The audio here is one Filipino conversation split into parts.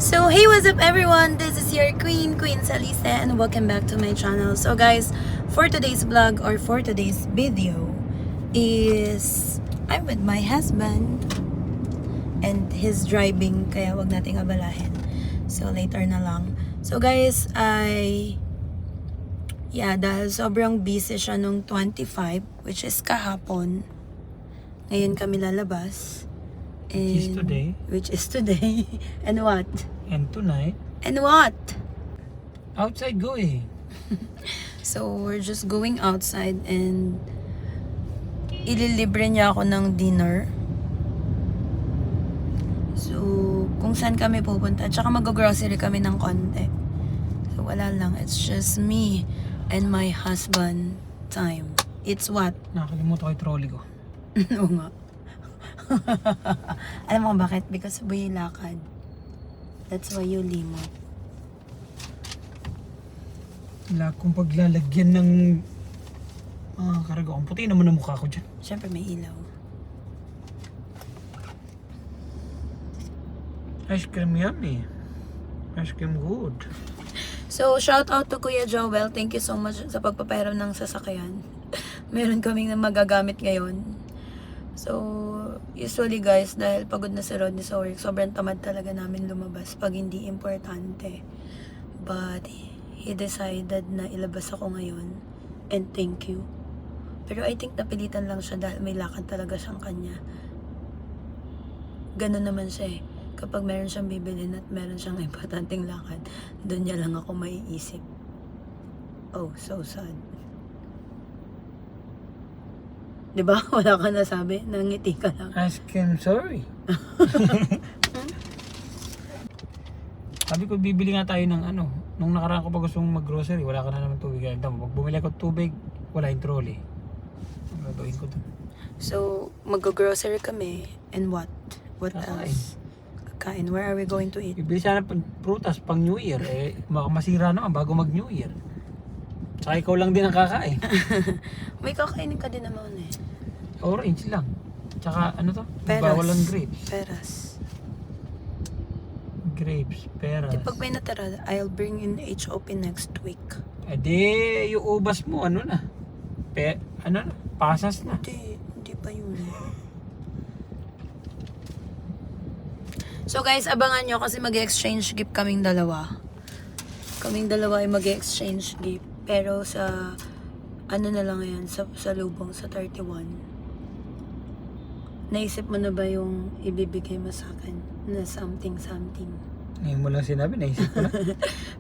So hey, what's up everyone, this is your Queen Salisa, and welcome back to my channel. So guys, for today's vlog or for today's video is I'm with my husband and he's driving, kaya wag nating abalahin. So later na lang. So guys, dahil sobrang busy siya nung 25, which is kahapon, ngayon kami lalabas. Which is today. And what? And tonight. And what? Outside going. So, we're just going outside and ililibre niya ako ng dinner. So, kung saan kami pupunta. Tsaka mag-grocery kami ng konti. So, wala lang. It's just me and my husband time. It's what? Nakalimutan ko yung trolley ko. Oo nga. Alam mo bakit? Because buhay lakad. That's why you limot. Wala akong paglalagyan ng karga. Ang puti naman ang mukha ko dyan. Siyempre may ilaw. Ice cream yummy. Ice cream good. So, shout out to Kuya Joel. Thank you so much sa pagpapahiram ng sasakyan. Meron kaming magagamit ngayon. So, usually guys, dahil pagod na si Rodney sa work, sobrang tamad talaga namin lumabas pag hindi importante. But, he decided na ilabas ako ngayon. And thank you. Pero I think napilitan lang siya dahil may lakad talaga siyang kanya. Ganun naman siya eh. Kapag meron siyang bibilin at meron siyang importanteng lakad, doon niya lang ako maiisip. Oh, so sad. Diba? Wala ka nasabi. Nangiti ka lang. Ice cream, sorry. Sabi ko, bibili nga tayo ng ano. Nung nakaraan ko pa gusto mong mag-grocery, wala ka na naman tubig. Kaya pag bumili ako tubig, wala yung trolley. Ang gagawin ko doon. So, mag-grocery kami. And what? What Kakain. else? Kakain. Where are we going to eat? Bibili sana prutas pang New Year. Masira naman bago mag-New Year. Tsaka ikaw lang din ang kakain. May kakainin ka din naman eh. Orange lang. Tsaka ano to? Peras. Bawal ang grapes. Peras. Grapes, peras. Di pag may natira, I'll bring in HOP next week. Yung ubas mo, ano na? Pasas na. Hindi pa yun. So guys, abangan nyo kasi mag-exchange gift kaming dalawa. Kaming dalawa ay mag-exchange gift. Pero sa, ano na lang yan, sa lubong, sa 31. Naisip mo na ba yung ibibigay mo sa akin na something? Ngayon mo lang sinabi, naisip ko na.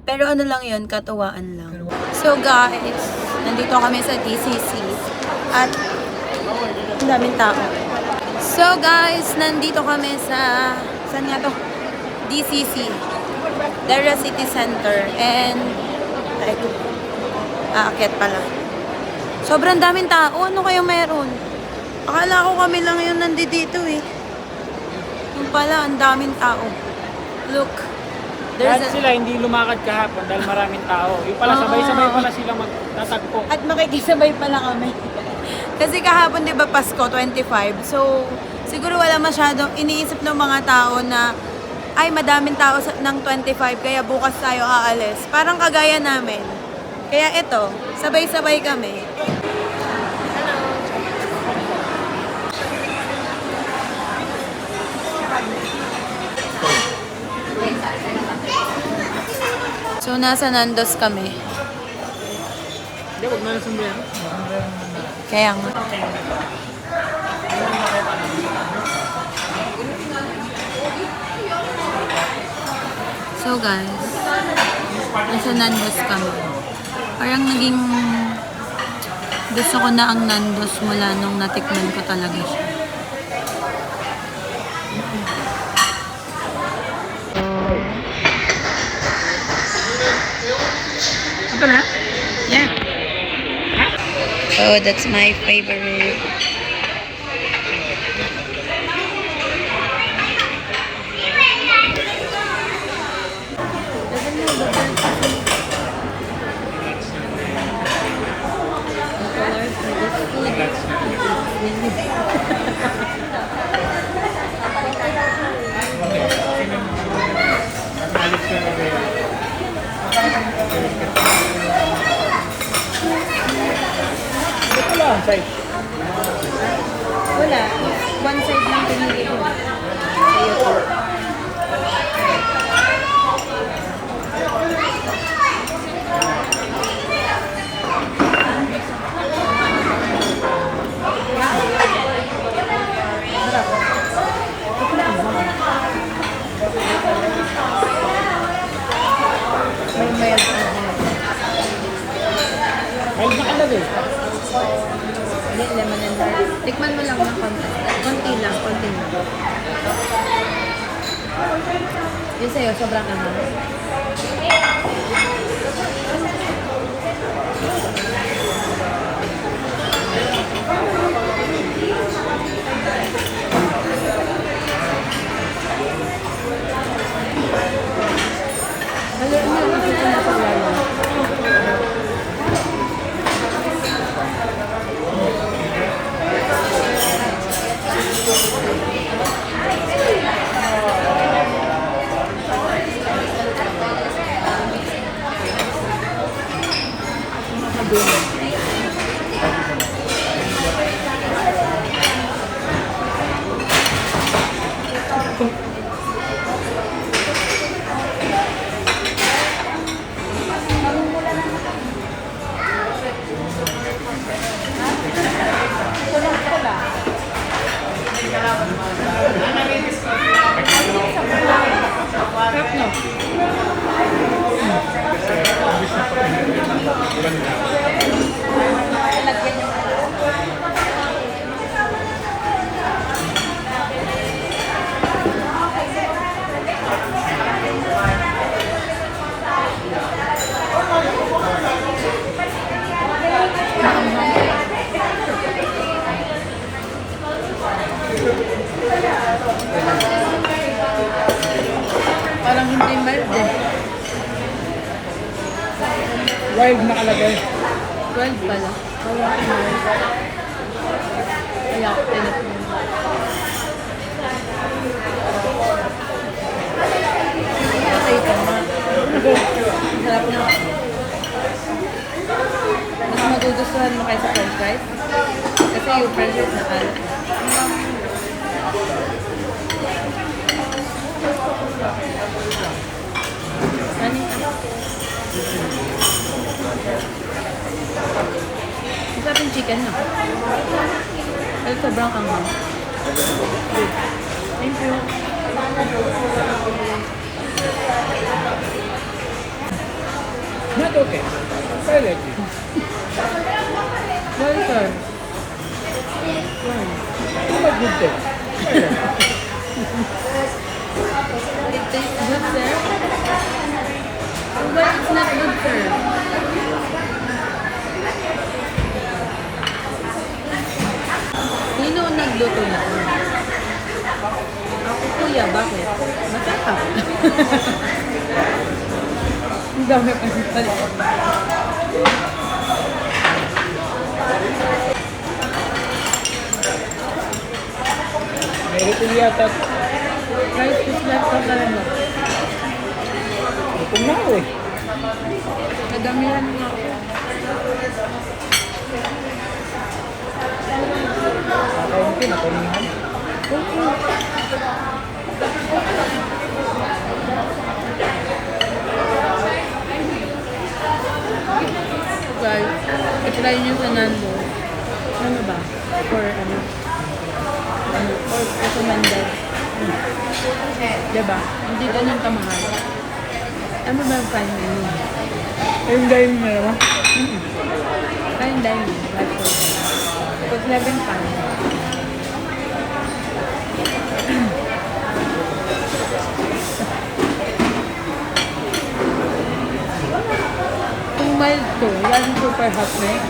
Pero ano lang yun, katuwaan lang. So guys, nandito kami sa DCC at ang daming tao. So guys, nandito kami sa, saan nga to? DCC, Dara City Center, and aakyat pala. Sobrang daming tao. Ano kayo meron? Akala ko kami lang yung nandito eh. Yung pala, ang daming tao. Look. Kahit sila hindi lumakad kahapon dahil maraming tao. Yung pala sabay-sabay pala silang magtatagpo. At makikisabay pala kami. Kasi kahapon, di ba, Pasko, 25. So, siguro wala masyadong iniisip ng mga tao na ay, madaming tao ng 25, kaya bukas tayo aalis. Parang kagaya namin. Kaya ito, sabay-sabay kami. So, nasa Nandos kami. Hindi, huwag na sombrero. Kaya nga. So guys, nasa Nandos kami. Parang naging gusto ko na ang Nandos mula nung natikman ko talaga siya. Ito na? Yeah. Oh, that's my favorite. side. Wala. One side lang pinili ko. Sa YouTube. May mayroon pa. May nakalagay. Hindi, lemon and garlic. Tikman mo lang ng konti. Konti lang, konti lang. Yung sa'yo, sobrang ano. Haluin mo lang kasi ito nasa ilalim. Parang hindi mild eh. Wild nakalagay. 12 pala. Parang mild. Kaya ako tinatnan. Okay ka ma. Sarap na. Mas magugustuhan mo kaysa french fries. Kasi yung french fries na alat. Masarap yung chicken na. Pero sobrang anghang. Thank you. Not okay. I like it. Well, sir. Too much good taste. It tastes good, sir. But it's not good, sir. Sino ang nagluto na? Ako, kuya. Bakit? Masarap. Ang dami pa sa pala. May rito yata. Rice is left out na lang. Gutom na ako eh. Nadamihan nga ako. Kakaunti na kuningan. Guys, i-try nyo sa Nando. Ano ba? Or ano? Or recommended. Diba? Hindi ganun kamahal. Ano ba yung fine dining? Ayun dahil mo naman. Fine dining. That's all. Pag 11 fine. Kung mild to, yan super hot na yun.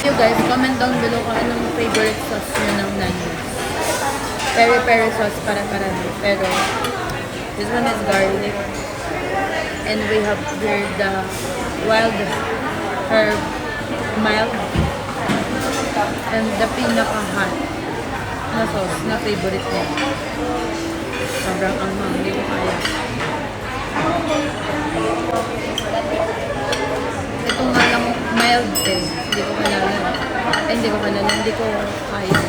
You guys, comment down below kung anong favorite sauce nyo ng Nando's. Peri-peri sauce para-para din. Pero, this one is garlic. And we have here the wild herb mild. And the pinaka-hot na sauce na favorite niya. Sobrang anghang, hindi ko kaya. Ito nga lang, Mild eh. Hindi ko kalala. Ay, hindi ko kalala. Hindi ko kaya.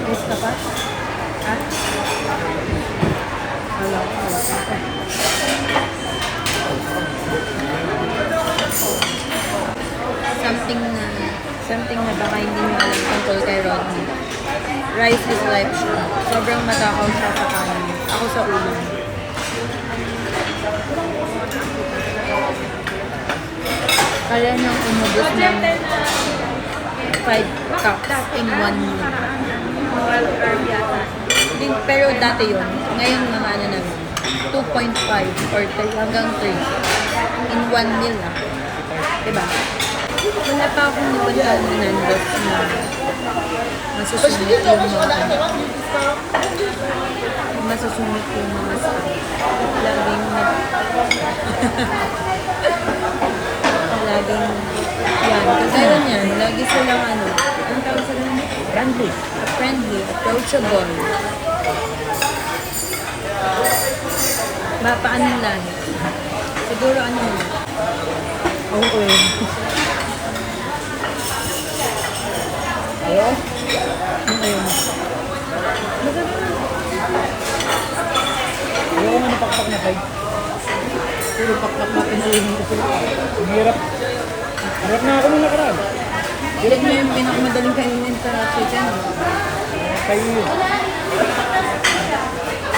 Gusto ka? Ha? Wala ko. Something na baka hindi mo alam tungkol kay Rodney. Rice is life siya. Sobrang matakaw siya sa kanin. Ako sa ulam. Kaya niyang umubos ng 5 cups in 1 meal. Pero dati yun. Ngayon mga ano na 2.5 or 3 hanggang 3 in 1 meal lang. Diba? Wala pa akong napagkaan ni Nandos na masusunod yung mga masusunod yung mga staff. Laging yan. Kagaya niyan, lagi silang ano, anong tawag sa ganun? Friendly, approachable. Paano lahi? Siguro ano mo? Oo. Ayaw? Ano ayaw mo? Ayaw nga napakpak na kayo. Puro pakpak na pinalihin ko sila. Ang hirap. Hirap na ako nung nakaraan. Hirap na yung pinakamadaling kainin sa chicken. Kayo yun.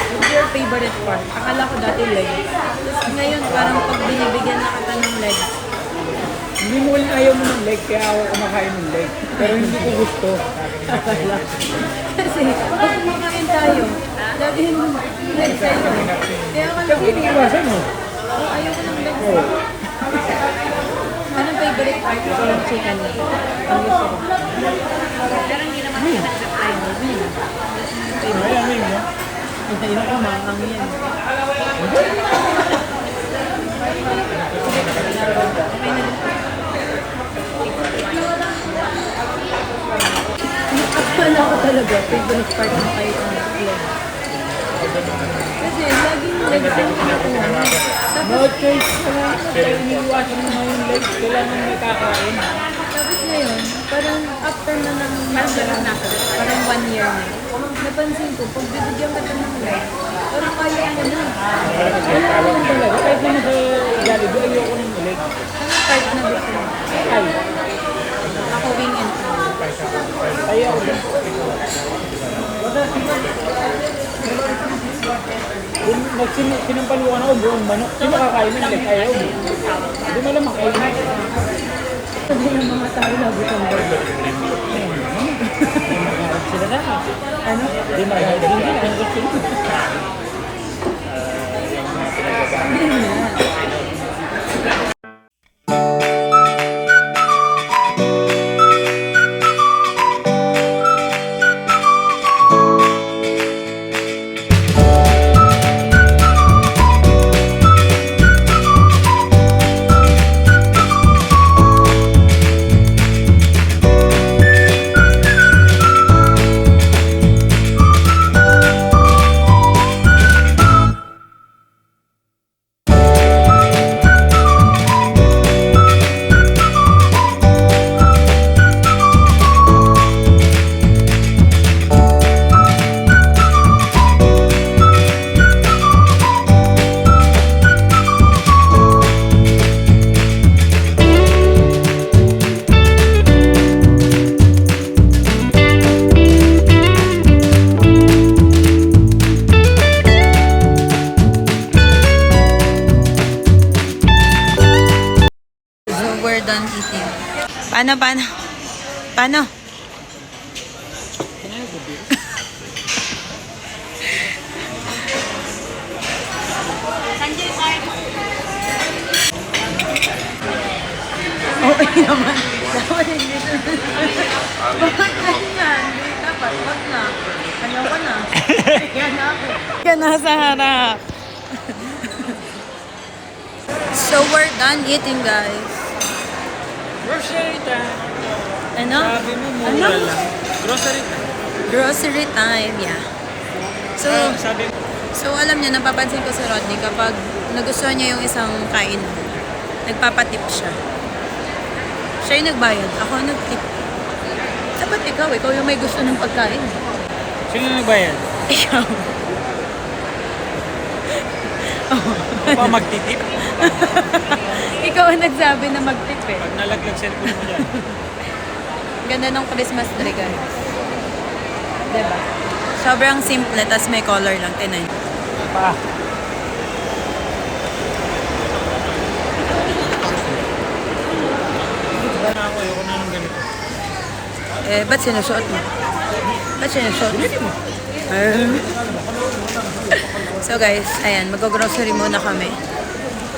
What's your favorite part? Akala ko dati leg. Tapos ngayon parang pag binibigyan na kita ng leg. Hindi mo ulit ayaw mo ng leg, kaya ako kumakain ng leg. Pero hindi ko gusto. Akala. Kasi pag kumakain tayo, lagi yung leg sa'yo. Kaya ako Kasi iniiwasan mo. ayaw ko ng leg Oo. sa'yo. Anong favorite part ko ng chicken? Ang gusto ko. Pero hindi naman kita nag-try mo. Ayan, ayan, no? Ayaw ko, maangang yan. Akala ko talaga, favorite part na kayo ang leg. Kasi laging leg sa kinukuha. No choice ka na. Kaya iniiwasan mo na yung leg. Kailangan may kakain. Tapos ngayon, parang after na ng parang 1 year na, napansin ko, pag bibigyan ka ng leg, parang kaya mo na. Kaya naman talaga. Kahit naman sa Jollibee, ayoko ng leg. Anong part na gusto mo? Ay, Ako wing and prawn. ayaw ko. Kung sinampaluan ako buong manok, sino kakain ng leg? Ayaw mo. Hindi mo lang makain. Sabi ng mga tao na gutong burger. Sila na. Ano? Hindi magalit din din. Ang gusto mo. Hindi na. Done eating. Paano? Okay naman. Dapat hindi na. Bakit ganyan? Dapat, wag na. Ayaw ko na. Kaya na ako. Kaya nasa harap. So we're done eating, guys. Grocery time. Ano? Sabi mo, mura lang. Grocery time. Grocery time, yeah. So, Sabi mo. So, alam niyo, napapansin ko si Rodney kapag nagustuhan niya yung isang kain, nagpapatip siya. Siya yung nagbayad. Ako ang nagtip. Dapat ikaw yung may gusto ng pagkain. Sino nagbayad? Ikaw. Ako pa magtitip. Ikaw ang nagsabi na magtip eh. Pag nalaglag cellphone mo dyan. Ganda ng Christmas tree, guys. Diba? Sobrang simple, tas may color lang. Tinan. Pa. Diba na ako, ayoko na ng ganito. Eh, ba't sinusuot mo? Ba't sinusuot mo? So guys, ayan, mag-grocery muna kami.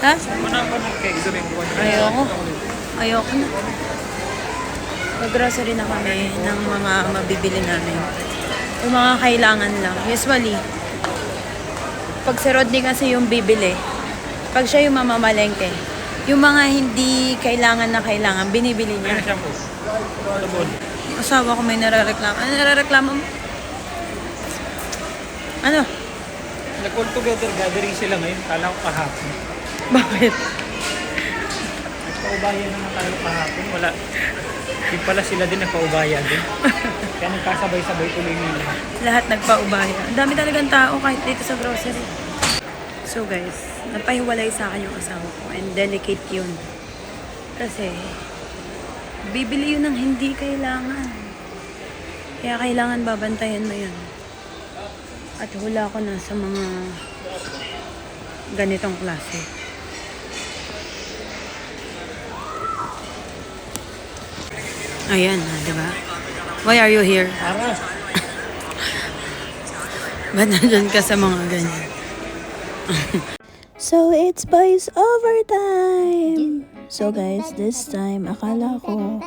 Ha? Manang cake, sabihin ko. Ayoko na. Mag-grocery na kami ng mga mabibili namin. Yung mga kailangan lang. Usually, pag si Rodney kasi yung bibili, pag siya yung mamamalengke, yung mga hindi kailangan na kailangan, binibili niya. Ano shampoo? Sabon. Asawa ko may narareklamo. Ano narareklamo mo? Ano? Nag-all together gathering sila ngayon. Kala ko kahapon. Bakit? Nagpaubayan naman tayo kahapon. Wala. Yung pala sila din nagpaubayan din. Kaya nagkasabay-sabay tuloy nila. Lahat nagpaubaya. Ang dami talagang tao kahit dito sa grocery. So guys, napahiwalay sa akin yung asawa ko. And delicate yun. Kasi, bibili yun ng hindi kailangan. Kaya kailangan babantayan mo yun. At hula ko na sa mga ganitong klase. Ayan na, di ba? Why are you here? Para. Ba't nandun ka sa mga ganyan? So, it's voice over time! So guys, this time, akala ko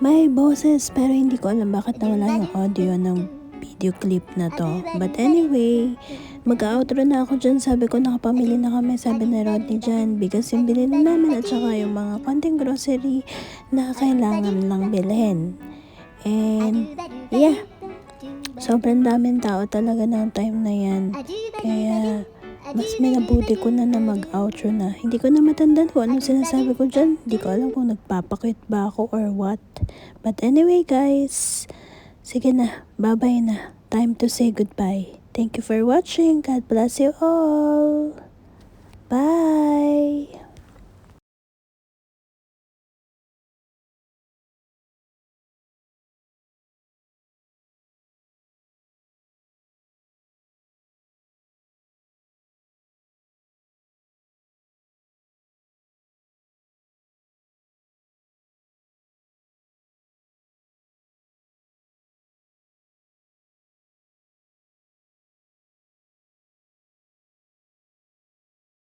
may boses pero hindi ko alam bakit nawala yung audio ng video clip na to. But anyway, mag-outro na ako dyan. Sabi ko nakapamili na kami, sabi ni Rodney dyan. Bigas yung binili namin at saka yung mga konting grocery na kailangan lang bilhin. And yeah, sobrang daming tao talaga ng time na yan. Kaya mas minabuti ko na mag-outro na. Hindi ko na matandaan kung anong sinasabi ko dyan. Hindi ko alam kung nagpapakit ba ako or what. But anyway guys, sige na, bye-bye na. Time to say goodbye. Thank you for watching. God bless you all. Bye!